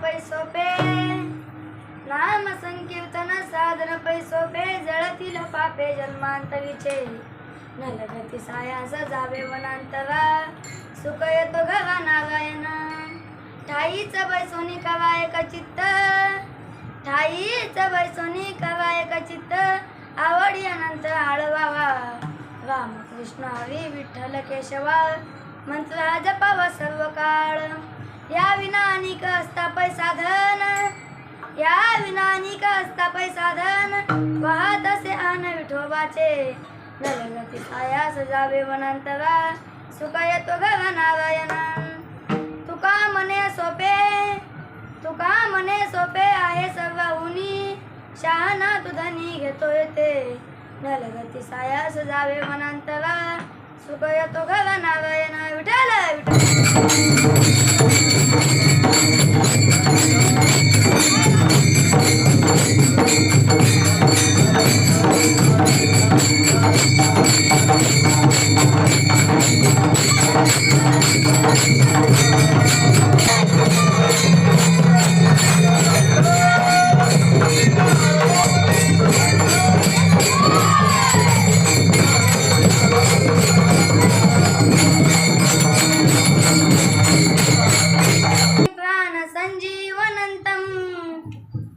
पैसोपे नाम संकीर्तन साधन पैसोपे जळतील पापे जन्मांतरीचे नलगती सायास जावे वनांतरा सुख येतो गवा नारायण ठाईच बैसोनी कवाय चित्त ठाईच बैसोनी कवाय चित्त आवडी अनंत आळवावा राम कृष्ण हरी विठ्ठल केशवा मंत्र जपावा सर्व काळ या विना अनिक असता पैसा धन या विना अनिक असता पैसा धन वाहत असे आन विठोबाचे नलगती सायास जावे वनांतरा सुख येतो गवा नारायण तुका मने सोपे आहे सर्व हुनी शहाणा तू धनी घेतो येते नलगती सायास जावे वनांतरा सुख येतो गवा नारायण विठ्ठल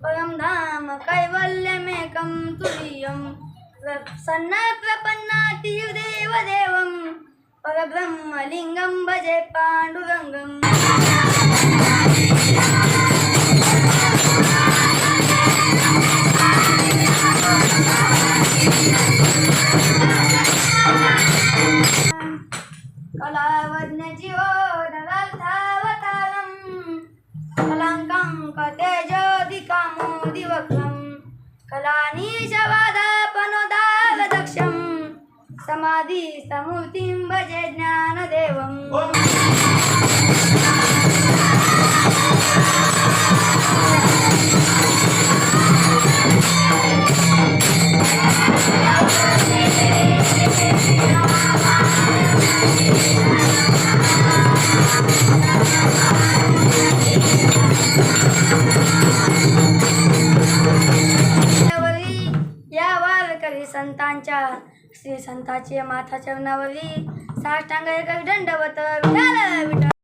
परम धाम कैवल्यमेकं तुरीयं सन्नप्रपन्नाति देव देवं परब्रह्मलिंगं भजे पाण्डुरङ्गम् कलावज्ञजीवोदरर्थावतारं कलाङ्कं कतेजोदिकामोदिवक्रं कलानीशवादापनोदावदक्षं समाधि समूर्तिं भजे ज्ञानदेवम् या वारकरी संतांच्या श्री संतांच्या माथा चरणावरी साष्टांग एक दंडवत विठाल विठ्ठल